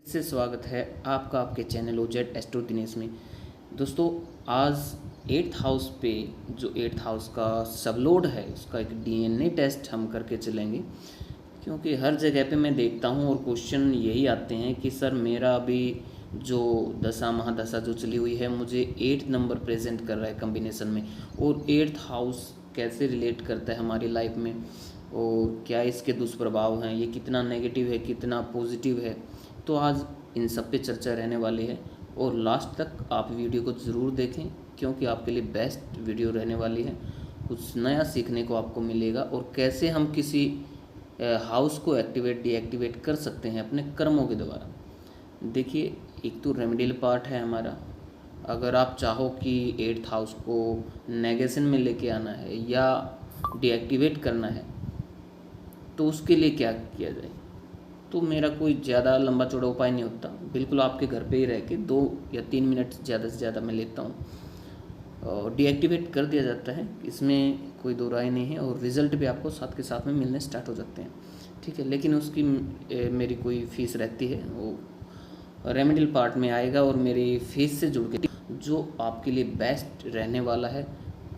से स्वागत है आपका आपके चैनल ओजेड एस्ट्रो दिनेश में। दोस्तों, आज 8th हाउस पे जो 8th हाउस का सबलोड है उसका एक डीएनए टेस्ट हम करके चलेंगे, क्योंकि हर जगह पे मैं देखता हूँ और क्वेश्चन यही आते हैं कि सर मेरा अभी जो दशा महादशा जो चली हुई है मुझे 8th नंबर प्रेजेंट कर रहा है कॉम्बिनेशन में, और 8th हाउस कैसे रिलेट करता है हमारी लाइफ में और क्या इसके दुष्प्रभाव हैं, ये कितना नेगेटिव है कितना पॉजिटिव है। तो आज इन सब पे चर्चा रहने वाली है और लास्ट तक आप वीडियो को ज़रूर देखें, क्योंकि आपके लिए बेस्ट वीडियो रहने वाली है। कुछ नया सीखने को आपको मिलेगा और कैसे हम किसी हाउस को एक्टिवेट डीएक्टिवेट कर सकते हैं अपने कर्मों के द्वारा। देखिए, एक तो रेमेडियल पार्ट है हमारा। अगर आप चाहो कि 8th हाउस को नेगेशन में लेके आना है या डीएक्टिवेट करना है तो उसके लिए क्या किया जाए, तो मेरा कोई ज़्यादा लंबा चौड़ा उपाय नहीं होता। बिल्कुल आपके घर पे ही रह के 2 या 3 मिनट ज़्यादा से ज़्यादा मैं लेता हूँ और डीएक्टिवेट कर दिया जाता है। इसमें कोई दो राय नहीं है और रिज़ल्ट भी आपको साथ के साथ में मिलने स्टार्ट हो जाते हैं, ठीक है। लेकिन उसकी मेरी कोई फ़ीस रहती है, वो रेमेडियल पार्ट में आएगा और मेरी फीस से जुड़ के जो आपके लिए बेस्ट रहने वाला है।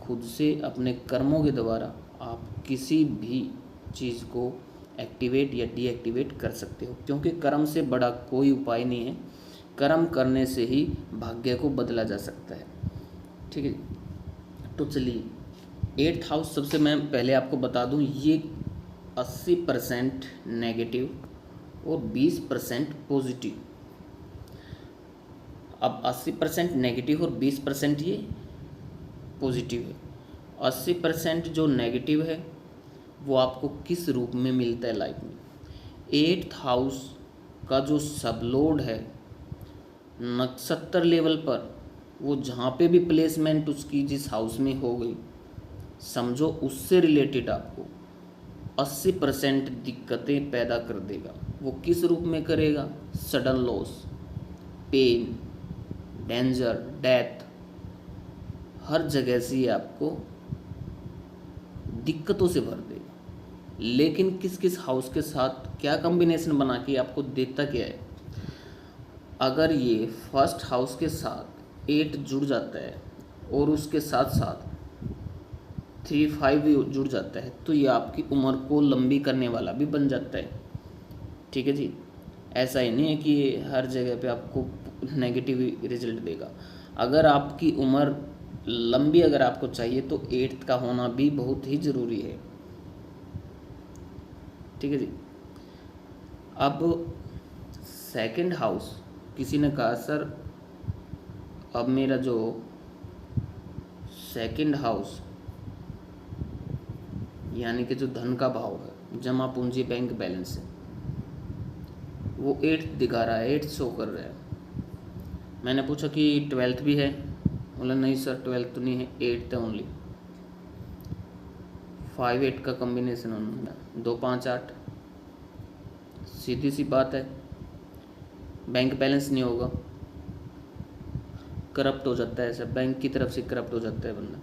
खुद से अपने कर्मों के द्वारा आप किसी भी चीज़ को एक्टिवेट या डीएक्टिवेट कर सकते हो, क्योंकि कर्म से बड़ा कोई उपाय नहीं है। कर्म करने से ही भाग्य को बदला जा सकता है, ठीक है। तो चलिए, 8th हाउस सबसे मैं पहले आपको बता दूं, ये 80% नेगेटिव और 20% पॉजिटिव। अब 80% नेगेटिव और 20% ये पॉजिटिव है। 80% जो नेगेटिव है वो आपको किस रूप में मिलता है लाइफ में। 8th हाउस का जो सबलोड है नक्षत्र लेवल पर, वो जहाँ पे भी प्लेसमेंट उसकी जिस हाउस में हो गई, समझो उससे रिलेटेड आपको 80% दिक्कतें पैदा कर देगा। वो किस रूप में करेगा? Sudden loss, pain, danger, death, हर जगह से ये आपको दिक्कतों से भर देगा। लेकिन किस किस हाउस के साथ क्या कॉम्बिनेशन बना के आपको देता क्या है? अगर ये फर्स्ट हाउस के साथ 8 जुड़ जाता है और उसके साथ साथ 3, 5 भी जुड़ जाता है, तो ये आपकी उम्र को लंबी करने वाला भी बन जाता है, ठीक है जी। ऐसा ही नहीं है कि ये हर जगह पे आपको नेगेटिव रिजल्ट देगा। अगर आपकी उम्र लंबी अगर आपको चाहिए तो 8th का होना भी बहुत ही ज़रूरी है, ठीक है जी। अब सेकंड हाउस, किसी ने कहा सर अब मेरा जो सेकंड हाउस यानी कि जो धन का भाव है, जमा पूंजी, बैंक बैलेंस है, वो 8th दिखा रहा है, 8th शो कर रहा है। मैंने पूछा कि 12th भी है? बोला नहीं सर 12th तो नहीं है, 8th है ओनली। 5-8 का कॉम्बिनेशन होना, 2-5-8, सीधी सी बात है। बैंक बैलेंस नहीं होगा, करप्ट हो जाता है, सब बैंक की तरफ से करप्ट हो जाता है बंदा।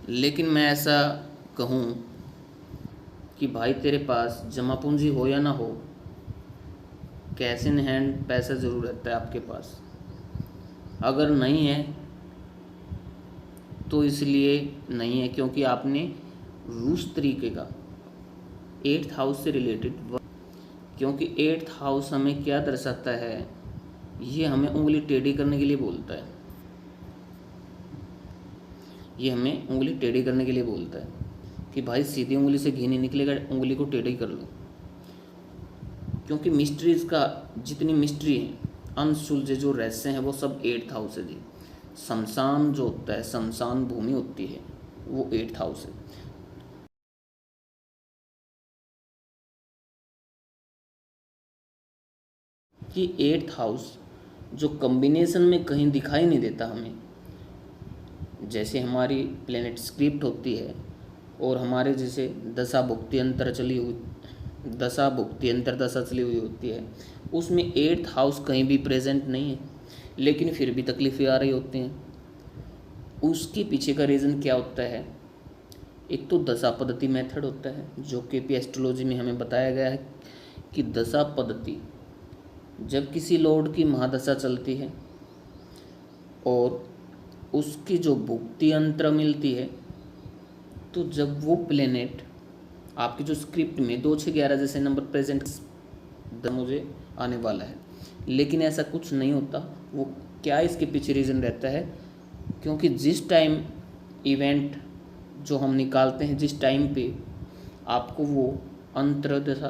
लेकिन मैं ऐसा कहूँ कि भाई तेरे पास जमा पूंजी हो या ना हो, कैश इन हैंड पैसा ज़रूर रहता है आपके पास। अगर नहीं है तो इसलिए नहीं है क्योंकि आपने रूस तरीके का 8th हाउस से रिलेटेड, क्योंकि 8th हाउस हमें क्या दर्शाता है, ये हमें उंगली टेढ़ी करने के लिए बोलता है। ये हमें उंगली टेढ़ी करने के लिए बोलता है कि भाई सीधी उंगली से घी नहीं निकलेगा, उंगली को टेढ़ी कर लो। क्योंकि मिस्ट्रीज का जितनी मिस्ट्री है, अनसुलझे जो रहस्य हैं, वो सब 8th हाउस है जी। शमशान जो होता है, शमशान भूमि होती है, वो 8th हाउस है। कि 8th हाउस जो कॉम्बिनेशन में कहीं दिखाई नहीं देता हमें, जैसे हमारी प्लेनेट स्क्रिप्ट होती है और हमारे जैसे दशा भुक्ति अंतर चली हुई, दशा भुक्ति अंतर दशा चली हुई होती है, उसमें 8th हाउस कहीं भी प्रेजेंट नहीं है, लेकिन फिर भी तकलीफ़ें आ रही होती हैं। उसके पीछे का रीज़न क्या होता है? एक तो दशा पद्धति मेथड होता है, जो कि एस्ट्रोलॉजी में हमें बताया गया है कि दशा पद्धति जब किसी लॉर्ड की महादशा चलती है और उसकी जो भुक्ति अंतर मिलती है, तो जब वो प्लेनेट आपकी जो स्क्रिप्ट में 2 6 11 जैसे नंबर प्रेजेंट मुझे आने वाला है, लेकिन ऐसा कुछ नहीं होता। वो क्या इसके पीछे रीज़न रहता है, क्योंकि जिस टाइम इवेंट जो हम निकालते हैं, जिस टाइम पे आपको वो अंतर्दशा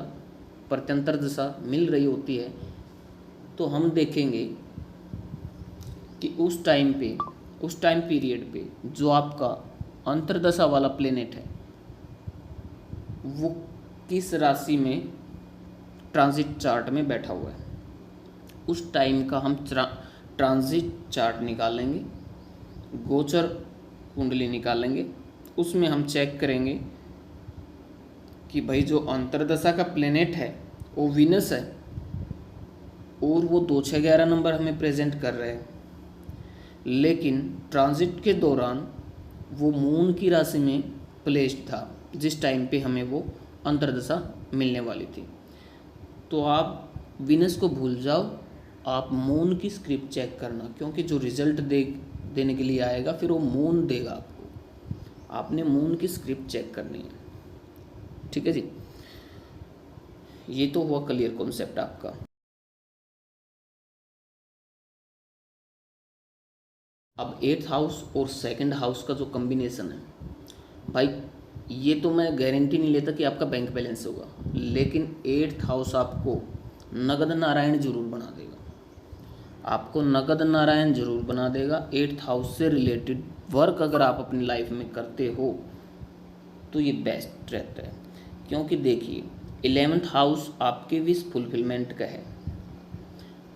प्रत्यंतर दशा मिल रही होती है, तो हम देखेंगे कि उस टाइम पीरियड पे जो आपका अंतर्दशा वाला प्लेनेट है वो किस राशि में ट्रांजिट चार्ट में बैठा हुआ है। उस टाइम का हम ट्रांजिट चार्ट निकालेंगे, गोचर कुंडली निकालेंगे, उसमें हम चेक करेंगे कि भाई जो अंतर्दशा का प्लेनेट है वो वीनस है और वो 2 6 11 नंबर हमें प्रेजेंट कर रहे हैं, लेकिन ट्रांजिट के दौरान वो मून की राशि में प्लेस्ड था जिस टाइम पे हमें वो अंतर्दशा मिलने वाली थी। तो आप वीनस को भूल जाओ, आप मून की स्क्रिप्ट चेक करना, क्योंकि जो रिजल्ट देने के लिए आएगा फिर वो मून देगा आपको। आपने मून की स्क्रिप्ट चेक करनी है, ठीक है जी। ये तो हुआ क्लियर कॉन्सेप्ट आपका। अब 8th हाउस और 2nd हाउस का जो कॉम्बिनेशन है भाई, ये तो मैं गारंटी नहीं लेता कि आपका बैंक बैलेंस होगा, लेकिन 8th हाउस आपको नगद नारायण जरूर बना देगा। आपको नगद नारायण जरूर बना देगा। 8th हाउस से रिलेटेड वर्क अगर आप अपनी लाइफ में करते हो तो ये बेस्ट रहता है, क्योंकि देखिए 11th हाउस आपके विश फुलफिलमेंट का है।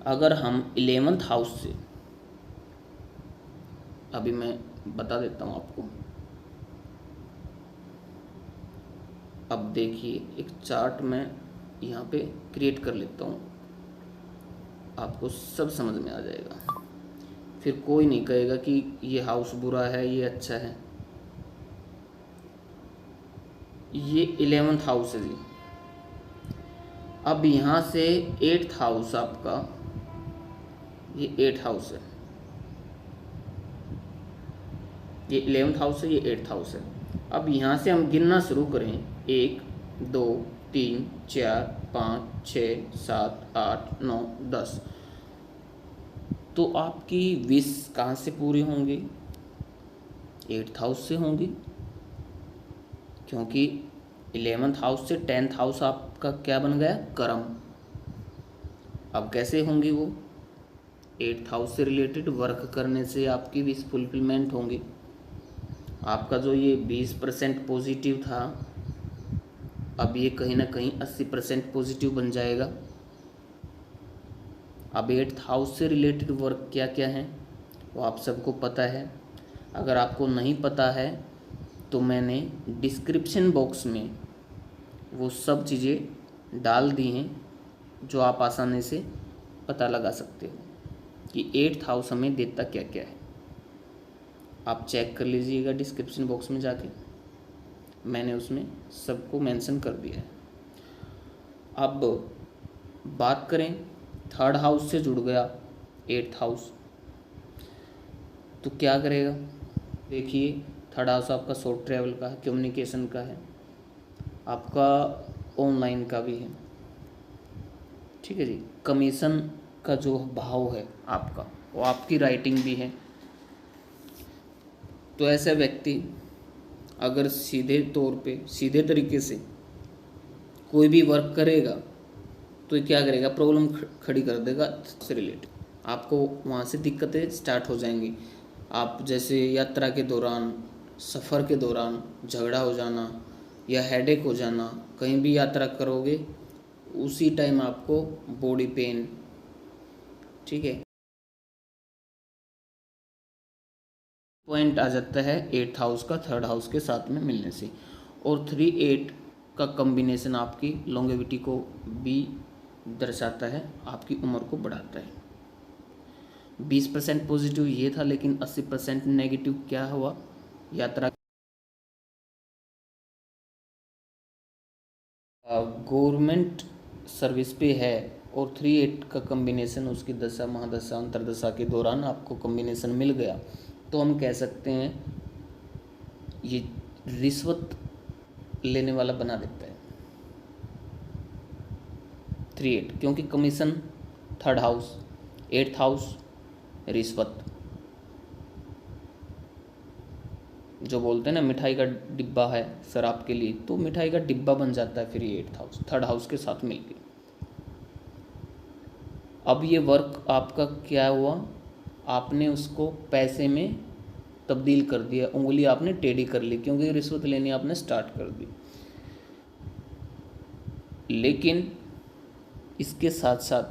अगर हम 11th हाउस से, अभी मैं बता देता हूँ आपको, अब देखिए एक चार्ट मैं यहाँ पे क्रिएट कर लेता हूँ, आपको सब समझ में आ जाएगा। फिर कोई नहीं कहेगा कि ये हाउस बुरा है, ये अच्छा है। ये 11th हाउस है जी। अब यहाँ से 8th हाउस आपका, ये 8th हाउस है, ये 11th हाउस है, ये 8th हाउस है। अब यहाँ से हम गिनना शुरू करें, 1 2 3 4 5 6 7 8 9 10, तो आपकी विश कहाँ से पूरी होंगी? 8th हाउस से होंगी, क्योंकि 11th हाउस से 10th हाउस आपका क्या बन गया? कर्म। अब कैसे होंगी वो? 8th हाउस से रिलेटेड वर्क करने से आपकी विश फुलफिलमेंट होंगी। आपका जो ये 20% पॉजिटिव था, अब ये कहीं ना कहीं 80% पॉजिटिव बन जाएगा। अब 8th हाउस से रिलेटेड वर्क क्या क्या है वो आप सबको पता है। अगर आपको नहीं पता है तो मैंने डिस्क्रिप्शन बॉक्स में वो सब चीज़ें डाल दी हैं जो आप आसानी से पता लगा सकते हो कि 8th हाउस हमें देता क्या क्या है। आप चेक कर लीजिएगा डिस्क्रिप्शन बॉक्स में जाके, मैंने उसमें सबको मेंशन कर दिया है। अब बात करें, 3rd हाउस से जुड़ गया 8th हाउस, तो क्या करेगा? देखिए 3rd हाउस आपका शॉर्ट ट्रैवल का है, कम्युनिकेशन का है, आपका ऑनलाइन का भी है, ठीक है जी। कमीशन का जो भाव है आपका, वो आपकी राइटिंग भी है। तो ऐसा व्यक्ति अगर सीधे तौर पे, सीधे तरीके से कोई भी वर्क करेगा तो ये क्या करेगा? प्रॉब्लम खड़ी कर देगा से रिलेटेड। आपको वहाँ से दिक्कतें स्टार्ट हो जाएंगी। आप जैसे यात्रा के दौरान, सफ़र के दौरान झगड़ा हो जाना या हेडेक हो जाना, कहीं भी यात्रा करोगे उसी टाइम आपको बॉडी पेन, ठीक है, पॉइंट आ जाता है 8th हाउस का 3rd हाउस के साथ में मिलने से। और 3 8 का कॉम्बिनेशन आपकी लॉन्गेविटी को भी दर्शाता है, आपकी उम्र को बढ़ाता है। 20% पॉजिटिव ये था, लेकिन 80% नेगेटिव क्या हुआ? यात्रा। गवर्नमेंट सर्विस पे है और 3-8 का कम्बिनेशन उसकी दशा महादशा अंतरदशा के दौरान आपको कम्बिनेशन मिल गया, तो हम कह सकते हैं ये रिश्वत लेने वाला बना देता है 3-8, क्योंकि commission 3rd house, 8th house रिश्वत, जो बोलते हैं ना मिठाई का डिब्बा है शराब के लिए, तो मिठाई का डिब्बा बन जाता है फिर ये 8th हाउस 3rd हाउस के साथ मिलके। अब ये वर्क आपका क्या हुआ, आपने उसको पैसे में तब्दील कर दिया, उंगली आपने टेढ़ी कर ली, क्योंकि रिश्वत लेनी आपने स्टार्ट कर दी। लेकिन इसके साथ साथ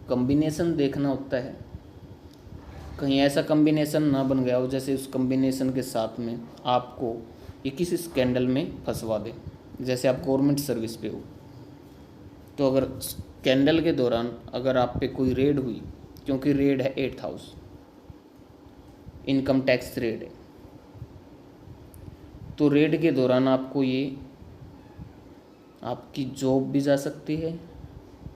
कम्बिनेशन देखना होता है, कहीं ऐसा कम्बिनेशन ना बन गया हो जैसे उस कम्बिनेशन के साथ में आपको ये किसी स्कैंडल में फंसवा दे। जैसे आप गवर्नमेंट सर्विस पे हो, तो अगर स्कैंडल के दौरान अगर आप पे कोई रेड हुई, क्योंकि रेड है 8th house, income tax raid है, तो रेड के दौरान आपको ये आपकी जॉब भी जा सकती है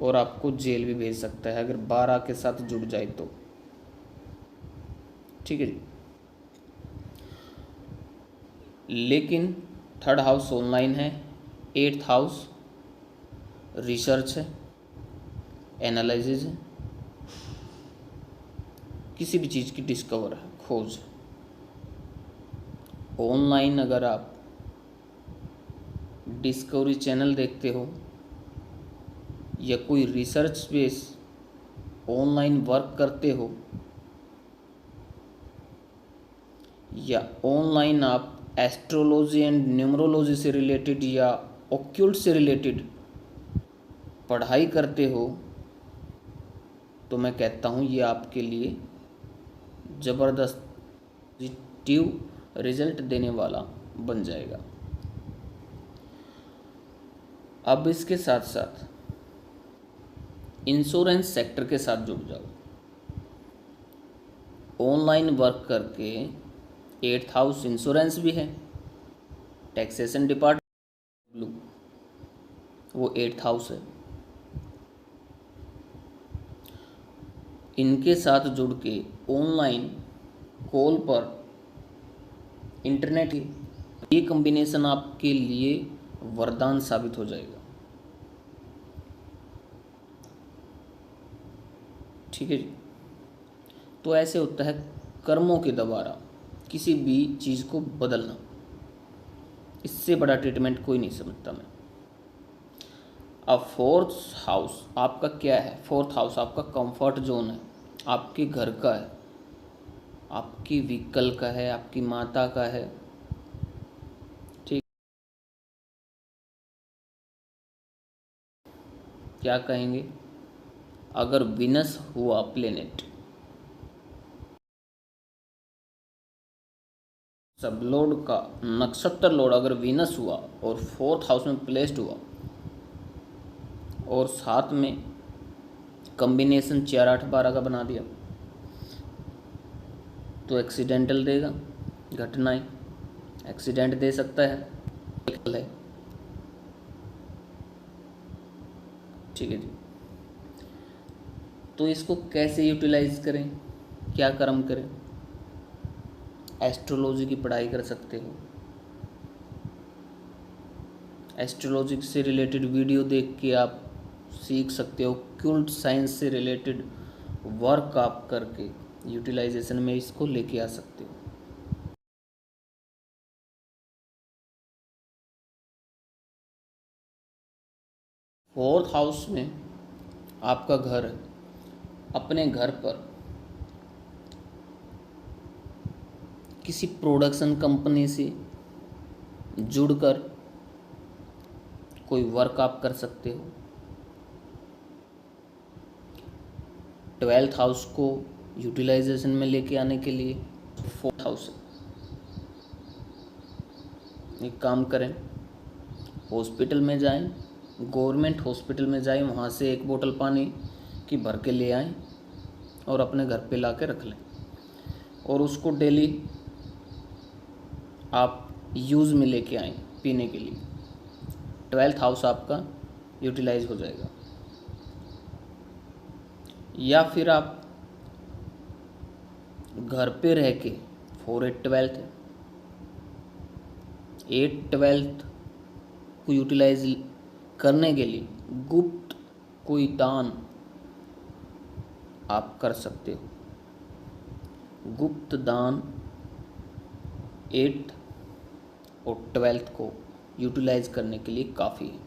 और आपको जेल भी भेज सकता है अगर 12 के साथ जुड़ जाए तो। ठीक है जी। लेकिन 3rd हाउस ऑनलाइन है, 8th हाउस रिसर्च है, एनालिसिस है, किसी भी चीज़ की डिस्कवर है, खोज। ऑनलाइन अगर आप डिस्कवरी चैनल देखते हो या कोई रिसर्च बेस ऑनलाइन वर्क करते हो, या ऑनलाइन आप एस्ट्रोलॉजी एंड न्यूमरोलॉजी से रिलेटेड या ऑक्यूल्ट से रिलेटेड पढ़ाई करते हो, तो मैं कहता हूँ ये आपके लिए ज़बरदस्त पॉजिटिव रिजल्ट देने वाला बन जाएगा। अब इसके साथ साथ इंश्योरेंस सेक्टर के साथ जुड़ जाओ। ऑनलाइन वर्क करके 8th हाउस इंश्योरेंस भी है, टैक्सेशन डिपार्टमेंट वो 8th हाउस है, इनके साथ जुड़ के ऑनलाइन कॉल पर इंटरनेट, ये कॉम्बिनेशन आपके लिए वरदान साबित हो जाएगा। ठीक है जी। तो ऐसे होता है कर्मों के द्वारा किसी भी चीज़ को बदलना, इससे बड़ा ट्रीटमेंट कोई नहीं समझता मैं। अब 4th हाउस आपका क्या है? 4th हाउस आपका कंफर्ट जोन है, आपके घर का है, आपकी व्हीकल का है, आपकी माता का है। ठीक, क्या कहेंगे? अगर विनस हुआ प्लेनेट, सब लोड का नक्षत्र लोड अगर विनस हुआ और 4th हाउस में प्लेस्ड हुआ और साथ में कॉम्बिनेशन 4, 8, 12 का बना दिया, तो एक्सीडेंटल देगा, घटनाएं एक्सीडेंट दे सकता है। ठीक है जी। तो इसको कैसे यूटिलाइज करें, क्या कर्म करें? एस्ट्रोलॉजी की पढ़ाई कर सकते हो, एस्ट्रोलॉजी से रिलेटेड वीडियो देख के आप सीख सकते हो, ऑक्युल्ट साइंस से रिलेटेड वर्क आप करके यूटिलाइजेशन में इसको लेके आ सकते हो। फोर्थ हाउस में आपका घर है, अपने घर पर किसी प्रोडक्शन कंपनी से जुड़कर कोई वर्क आप कर सकते हो। 12th हाउस को यूटिलाइजेशन में लेके आने के लिए 4th हाउस एक काम करें, हॉस्पिटल में जाएं, गवर्नमेंट हॉस्पिटल में जाएं, वहाँ से एक बोतल पानी की भर के ले आएं और अपने घर पे ला के रख लें और उसको डेली आप यूज़ में लेके आएं पीने के लिए। 12th हाउस आपका यूटिलाइज हो जाएगा। या फिर आप घर पे रह के 4/8 है, 8/12 को यूटिलाइज करने के लिए गुप्त कोई दान आप कर सकते हो। गुप्त दान 8 और 12 को यूटिलाइज करने के लिए काफ़ी है।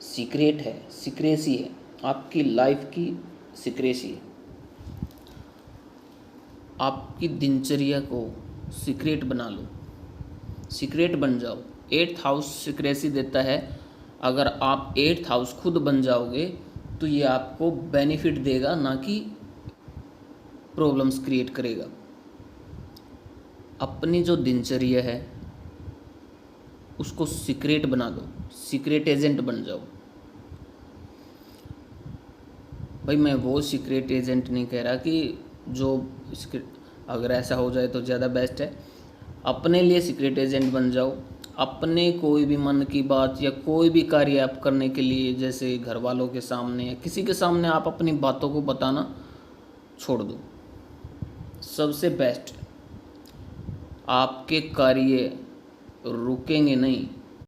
सीक्रेट है, सीक्रेसी है, आपकी लाइफ की सीक्रेसी है। आपकी दिनचर्या को सीक्रेट बना लो, सीक्रेट बन जाओ। 8th हाउस सीक्रेसी देता है। अगर आप 8th हाउस खुद बन जाओगे तो ये आपको बेनिफिट देगा, ना कि प्रॉब्लम्स क्रिएट करेगा। अपनी जो दिनचर्या है उसको सीक्रेट बना दो, सीक्रेट एजेंट बन जाओ। भाई मैं वो सीक्रेट एजेंट नहीं कह रहा कि जो अगर ऐसा हो जाए तो ज़्यादा बेस्ट है। अपने लिए सीक्रेट एजेंट बन जाओ। अपने कोई भी मन की बात या कोई भी कार्य आप करने के लिए, जैसे घर वालों के सामने या किसी के सामने, आप अपनी बातों को बताना छोड़ दो। सबसे बेस्ट, आपके कार्य रुकेंगे नहीं,